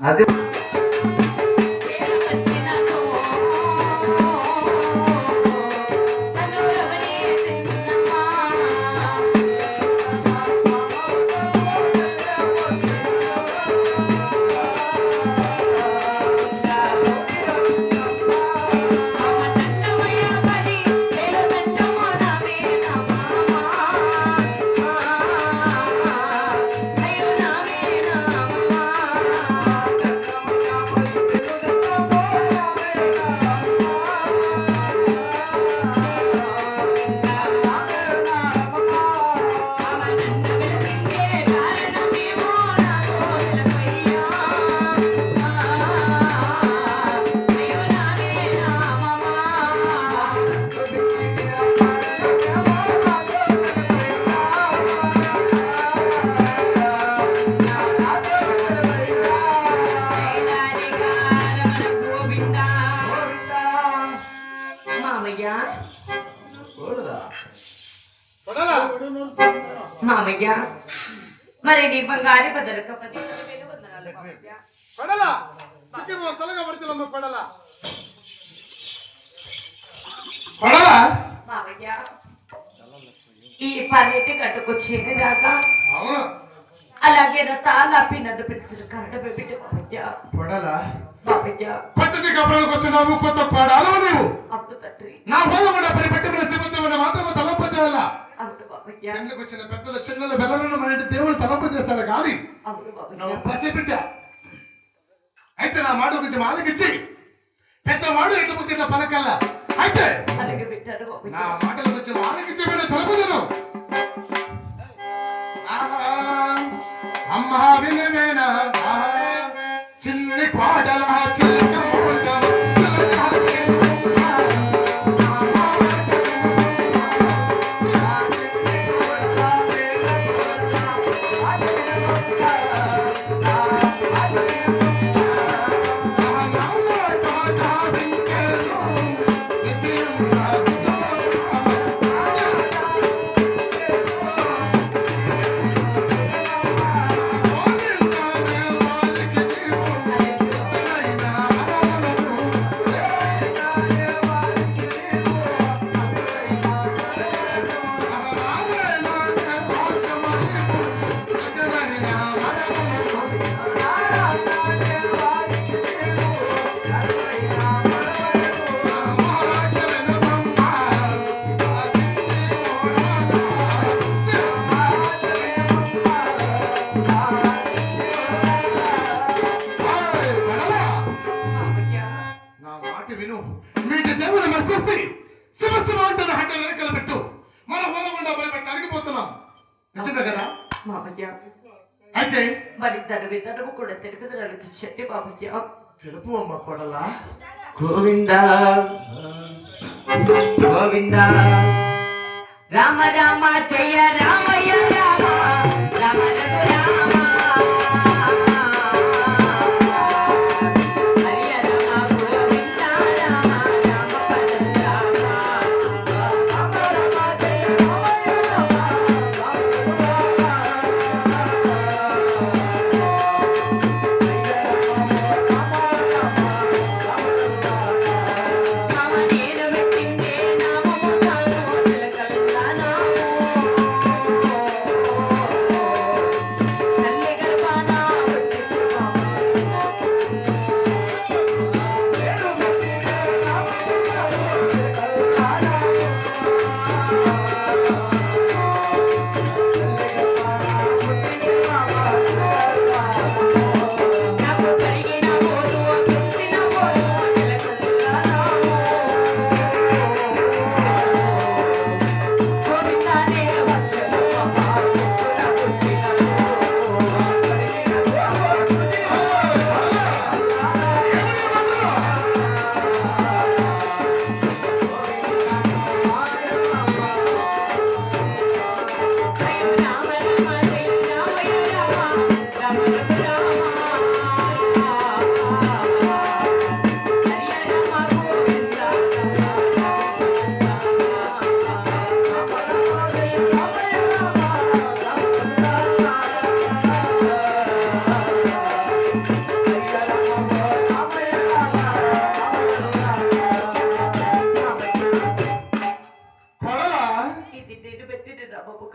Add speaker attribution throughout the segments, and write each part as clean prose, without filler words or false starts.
Speaker 1: అది
Speaker 2: మామయ్య మరి నీ బంగారు బదలక మామయ్య ఈ పన్నెట్టి గట్టుకొచ్చింది రాక అలాగే నా తాళపి నన్ను పిలిచిన కరెంట్ పెట్టి మామయ్య
Speaker 3: పట్టటి కపడానికి వస్తున్నావు కొత్త పడాలవ నీవు
Speaker 2: అప్పుడు తండ్రి
Speaker 3: నా వల్ల పరిపెట్టమైన సిబ్బంది మాత్రమే తలంప చేయాల
Speaker 2: ఎందుకు
Speaker 3: వచ్చిన పెద్దల చిన్నల బెల్లను మన ఇంటి దేవుడు తలంప చేస్తారు కానీ నువ్వు పసిబిడ్డ అయితే నా మాట గురించి మాలకిచ్చి పెద్దవాడు ఎట్లా పుట్టి ఇట్లా పలకల్లా అయితే నా మాటల గురించి మాలకిచ్చి తలపదను అమ్మా వినవేనా చిన్ని పాటల చిలక అయితే
Speaker 2: మరి తరువు కూడా తెలుపుదలకి చెట్టి బాబయ్య
Speaker 3: తెలుపు అమ్మ కొడలా
Speaker 2: గోవింద గోవింద రామ రామ జయ రామయ్య రామ రామ రామ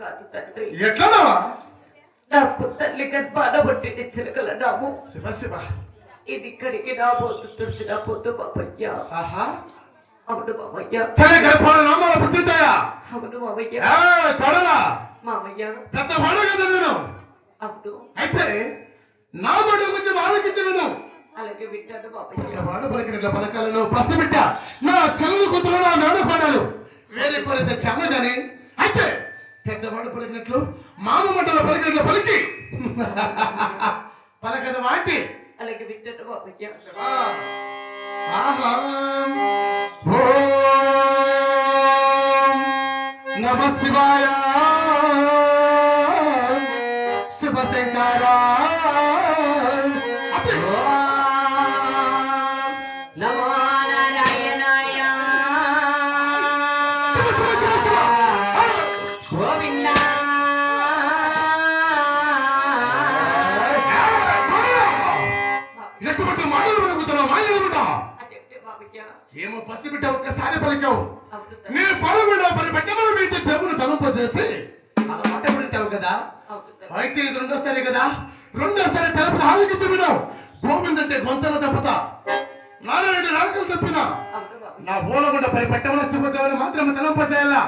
Speaker 2: కాదు తండ్రి.
Speaker 3: ఎట్లన్నావా?
Speaker 2: నాకు తల్లి గర్భాన పుట్టిన చిలుకల నాము.
Speaker 3: శివ శివ.
Speaker 2: ఇది ఇక్కడికి నా పోతు తులసి నా పోతు మామయ్య.
Speaker 3: ఆహా.
Speaker 2: అవును మామయ్య.
Speaker 3: తల్లి గర్భాన నామాలు పుట్టింటాయా?
Speaker 2: అవును మామయ్య.
Speaker 3: కొడలా
Speaker 2: మామయ్య.
Speaker 3: పెద్ద వాడు కదా నేను.
Speaker 2: అవును.
Speaker 3: అయితే నా మాట గురించి ఆలోచించి విను.
Speaker 2: అలాగే వింటాను మామయ్య.
Speaker 3: వాడు పలికినట్ల పలకాలను ప్రశ్నబిట్ట నా చెల్లు కూతురు నా మేడ పడాలు వేరే కోరితే చాలా గాని అయితే పెద్దవాడు పలికినట్లు మామ మంటలో పలికినట్లు పలికి పలకదు వాటి.
Speaker 2: అలాగే వింటాను మామయ్య.
Speaker 3: ఆహా ఓం నమ శివాయ శివశంకర
Speaker 2: నమో నారాయణాయ గోవింద.
Speaker 3: ఎటువంటి మాటలు పలుకుతున్నావు మాయలుట?
Speaker 2: అదేంటి మామయ్య?
Speaker 3: ఏమో పసిబిడ్డ ఒక్కసారి పలికావు.
Speaker 2: అవును తండ్రి.
Speaker 3: నేను పాల్గొన్నా మరి పెట్టమని మీతో దేవుని తలంపజేసి అలా మాట పడితావు కదా.
Speaker 2: అవును తండ్రి.
Speaker 3: అయితే ఇది రెండోసారి కదా. రెండోసారి తలుపు ఆలోచించి విన్నావు. గోవిందంటే గొంతల తప్పుతా నారాయణ నాలుకలు తప్పిన
Speaker 2: అవును మామయ్య.
Speaker 3: నా ఓలగుండ పరి పెట్టమని శుభదేవని మాత్రమే తలంపజేయాలా.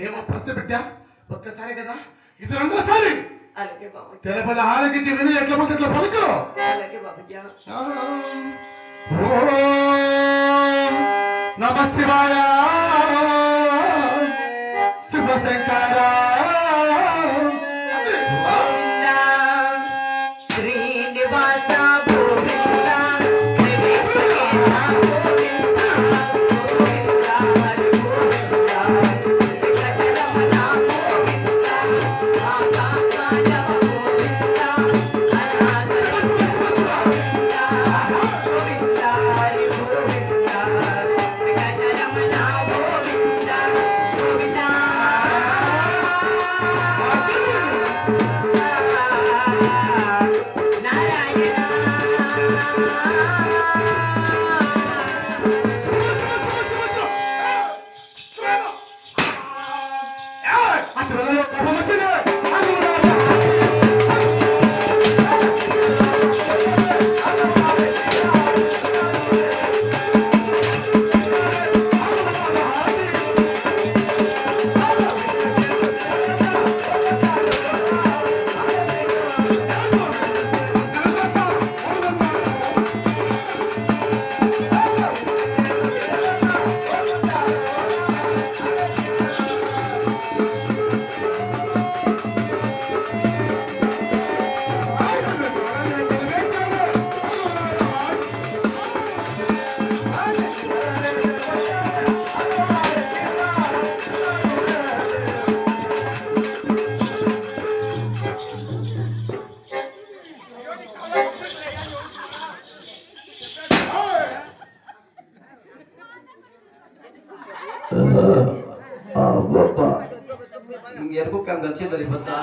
Speaker 3: ఏమో పసిబిడ్డ ఒక్కసారి కదా. ఇది రెండోసారి
Speaker 2: అలాగే మామయ్య.
Speaker 3: తెలపద ఆలోచించి విని ఎట్ల పుట్టి ఎట్లా పలుకు.
Speaker 2: అలాగే మామయ్య.
Speaker 3: ఓం నమ శివాయ శివశంకర.
Speaker 2: గోవింద శ్రీనివాస గోవింద శ్రీనివాస గోవింద గోవింద హరి గోవింద వెంకటరమణ గోవింద ఆకాశ గోవింద అనాథ గోవింద గోవింద హరి గోవింద వెంకటరమణ గోవింద గోవింద.
Speaker 1: ಎರ್ಗೂ ಕಾಮ್ ಕಲ್ಸಿದ್ರಿ ಗೊತ್ತಾ?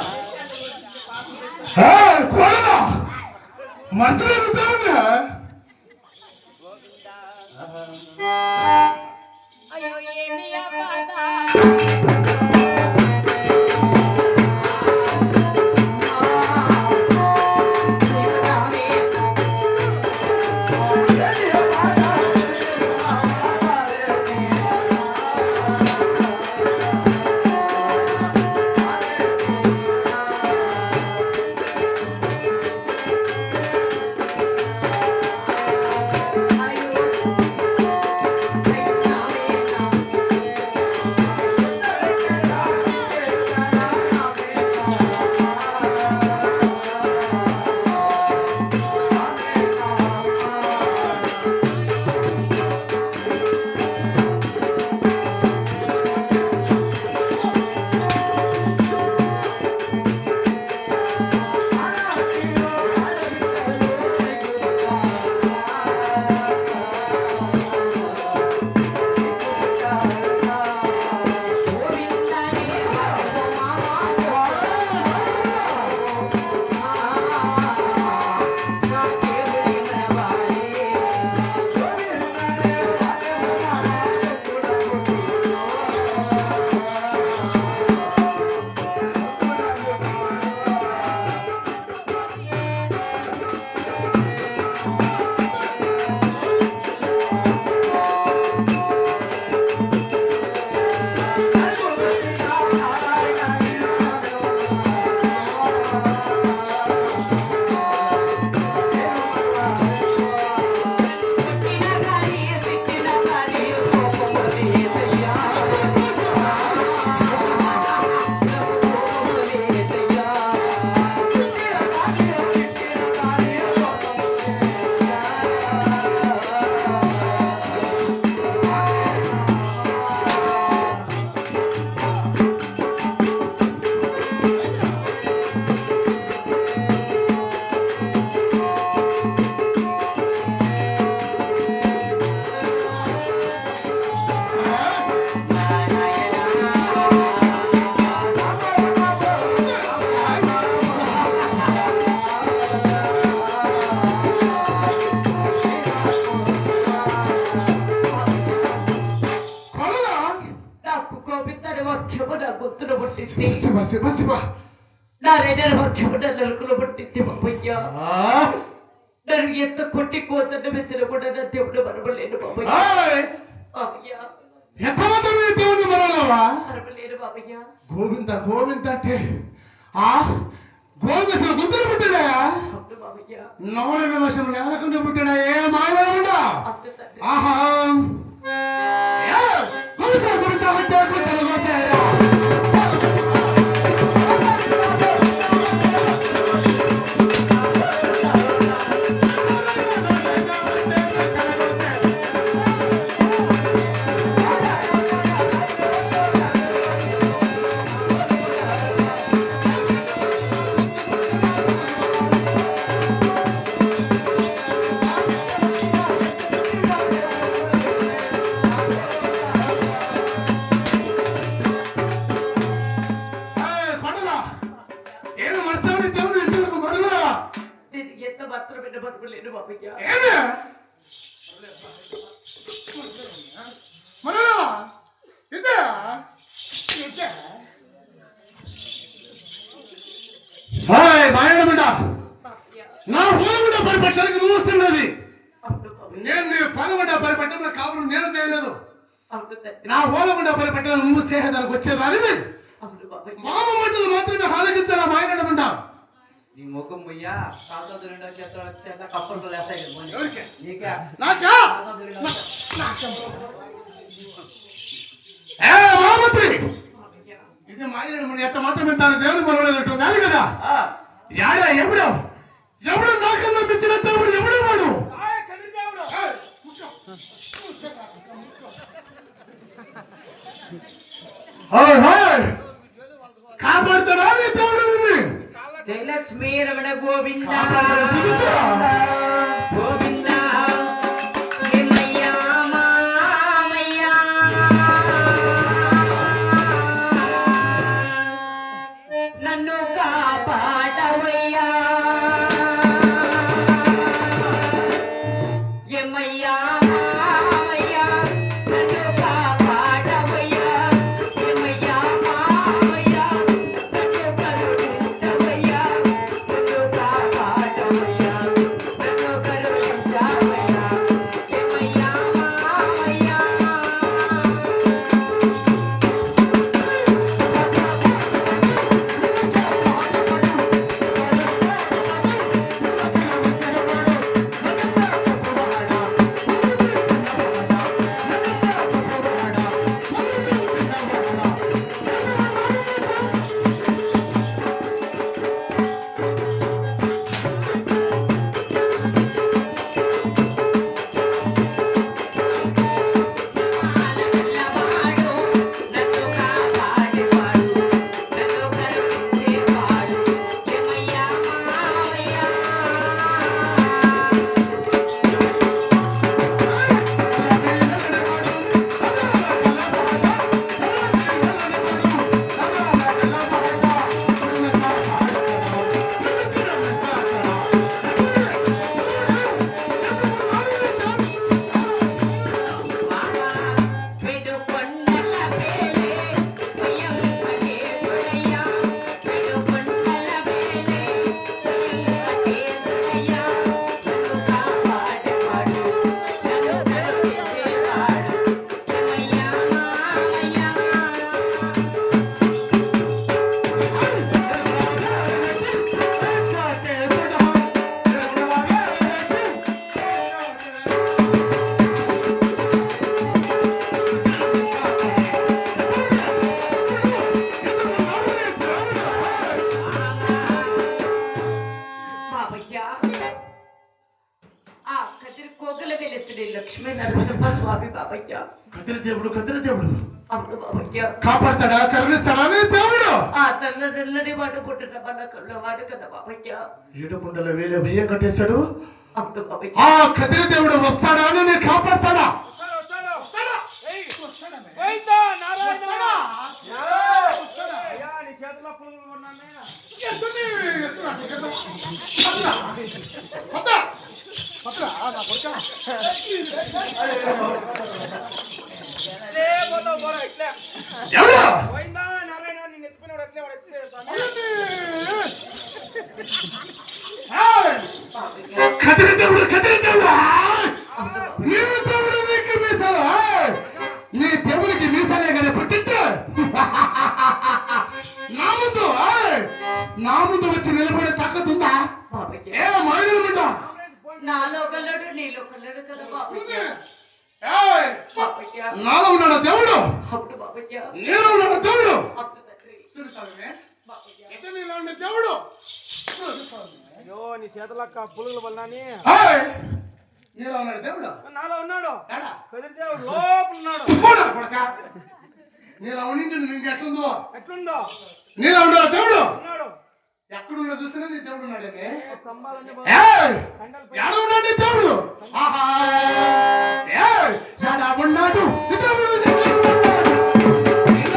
Speaker 2: అయ్యో ఏమి ఆ బాధ.
Speaker 3: శివ శివ
Speaker 2: నా రెండవ వాక్యము నా నలుగులో పుట్టింది బాబయ్య
Speaker 3: ఆ,
Speaker 2: నన్ను ఎంత కొట్టి కోతన్న విసిరి కూడా నా దేవుడు మరవలేను బాబయ్య
Speaker 3: ఏయ్,
Speaker 2: బాబయ్య
Speaker 3: ఎంతమంది మీ దేవుని మరవలేవా
Speaker 2: మరవలేను బాబయ్య
Speaker 3: గోవింద గోవింద అంటే ఆ గోవింద గుంతలు పుట్టాడా
Speaker 2: అవును బాబయ్య
Speaker 3: నవల విమర్శలు లేకుండా పుట్టాడా ఏ మాయకుండా
Speaker 2: అవును తండ్రి
Speaker 3: ఆహా ఏ, గోవింద గోవింద అంటే గుంతలు కోసారా ఏమి మనసాన్ని దేవుడు ఎందుకు మరుగా
Speaker 2: నేను ఎంత మాత్రమే మరవలేను బాబయ్య
Speaker 3: ఏమి మరుగా ఇదే ఇదే హాయ్ మాయనమండ
Speaker 2: బాబయ్య
Speaker 3: నా హోలమండ పరిపెట్టడానికి నువ్వు వస్తున్నది
Speaker 2: అవును బాబయ్య
Speaker 3: నేను నీ పదమండ పరిపెట్టడం కాపురం నేను చేయలేదు
Speaker 2: అవును తండ్రి
Speaker 3: నా హోలమండ పరిపెట్టడం నువ్వు చేసేదానికి వచ్చేదానివి
Speaker 2: అవును బాబయ్య
Speaker 3: మామ మంటలు మాత్రమే హాలకించాలా మాయనమండ
Speaker 1: నీ ముఖం ముయ్యా తాతోది రెండో చేత కప్పలు లేసాయి కదా పోనీ.
Speaker 3: ఎవరికి?
Speaker 1: నీకే
Speaker 3: నాకా
Speaker 1: తాతోది రెండో
Speaker 3: ఏ మామతి
Speaker 2: బాబయ్య
Speaker 3: ఇది మాయనమండ ఎంత మాత్రమే తాను దేవుని మరవలేదు కాదు కదా
Speaker 1: ఆ,
Speaker 3: యాడా ఎవడు ఎవడు నాకన్నా మించిన దేవుడు ఎవడు వాడు ఏయ్, కూర్చో. ఓయ్, ఓయ్. కాపాడుతాడా నీ దేవుడు నిన్ను?
Speaker 2: జయలక్ష్మీ రమణ గోవింద
Speaker 3: కాపాడుతాడా? చూపించు.
Speaker 2: గోవింద ఏమయ్యా మామయ్యా నన్ను కాపాడవయ్యా ఏమయ్యా మామయ్యా నన్ను కాపాడవయ్యా ఏమయ్యా మామయ్యా నన్ను కరుణించవయ్యా నన్ను కాపాడవయ్యా నన్ను కరుణించవయ్యా ఏమయ్యా మామయ్యా నల్లవాడు నన్ను కాపాడేవాడు నన్ను కరుణించేవాడు ఏమయ్యా మామయ్యా వెడు కొండల వేలే ఉయ్యంపటే దురయ్యా వెడు కొండల వేలే ఉయ్యంపటే దురయ్యా నన్ను కాపాడేవాడు నన్ను కరుణించేవాడు ఏమయ్యా మామయ్యా బాబయ్య ఆ కదిరి కోగల వెలిసిన లక్ష్మీ నరసింహ స్వామి బాబయ్య
Speaker 3: కదిరి దేవుడు
Speaker 2: అవును బాబయ్య
Speaker 3: కాపాడతాడా కరుణిస్తాడా నీ దేవుడు
Speaker 2: ఆ నల్లని వాడు పుట్టిన మన వాడు కదా బాబయ్య
Speaker 3: ఏడుకొండల వేలే వెయ్యం కట్టేశాడు
Speaker 2: అవును బాబయ్య
Speaker 3: ఆ కదిరి దేవుడు వస్తాడా అని నేను కాపాడతాడా ఎవరు కదిరి దేవుడు నీ దేవుడు నీకు మీసాలు నీ దేవుడికి మీసాలే కానీ పుట్టింటే నా ముందు వచ్చి నిలబడే తాకతుందా ఏ మైనట
Speaker 2: నాలో కల్లడు నీలో కల్లడు కదా బాబయ్య
Speaker 3: నాలో ఉన్నాడు దేవుడు
Speaker 2: అప్పుడు బాబయ్య
Speaker 3: నీలో ఉన్నాడు దేవుడు
Speaker 2: అప్పుడు తండ్రి
Speaker 3: చూస్తావే నీలో ఉండే దేవుడు
Speaker 4: అయ్యో నీ చేతులక్క పులుగులు వల్లని
Speaker 3: నీలో ఉన్నాడు దేవుడు
Speaker 4: నాలో ఉన్నాడు
Speaker 3: ఏడా?
Speaker 4: కదిరి దేవుడు లోపల ఉన్నాడు
Speaker 3: పోనా కొడకా? నీలో ఉండింది నీకు ఎట్లుందో
Speaker 4: ఎట్లుందో
Speaker 3: నీలో ఉన్నాడు దేవుడు
Speaker 4: ఉన్నాడు
Speaker 3: ఎక్కడున్నా చూసినా నీ దేవుడు ఉన్నాడేమే
Speaker 4: స్తంభాలన్నీ
Speaker 3: ఎక్కడ ఉన్నాడు నీ దేవుడు ఆహా ఎక్కడ ఉన్నాడు నీ దేవుడు నీ దేవుడు ఉన్నాడు.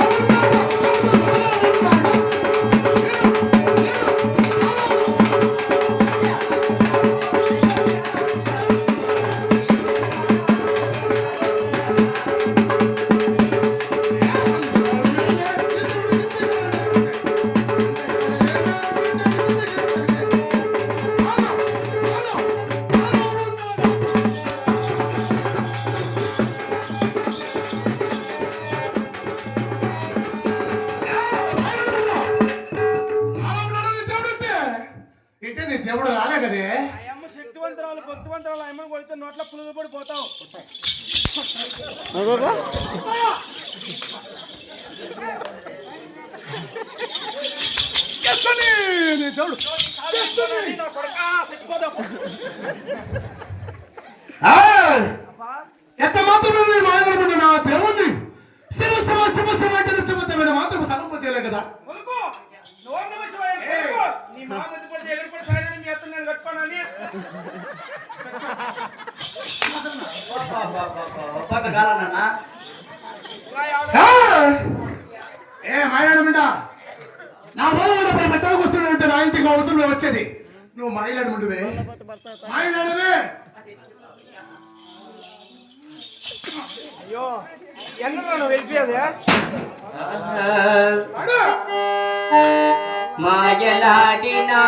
Speaker 3: ఇటే నీ దేవుడు రాలే కదే
Speaker 4: అమ్మ శక్తివంతరాలు భక్తివంతరాలు అమ్మని కొడితే నోట్ల పులుగు పడి పోతావు
Speaker 3: నీ దేవుడు ఎంత మాత్రమే మీరు మాట్లాడమంటే నా దేవుణ్ణి శివ శివ శివ శివ అంటే శివ మాత్రం తలంపు చేయలే కదా
Speaker 4: నీ మా ముందు పడితే ఎగురు పడి సాయని మీ అత్తను నేను కట్టుకోనని
Speaker 1: కాలన్నా
Speaker 3: ఏ మాయాడమంట నా బోధ పడి మెట్టలకు వస్తుంటే నా ఇంటికి అవసరం వచ్చేది నువ్వు మాయలాడమంటువే మాయలాడవే
Speaker 4: అయ్యో ఎన్నరా నువ్వు వెళ్ళిపోయేది
Speaker 2: మాయలాడినా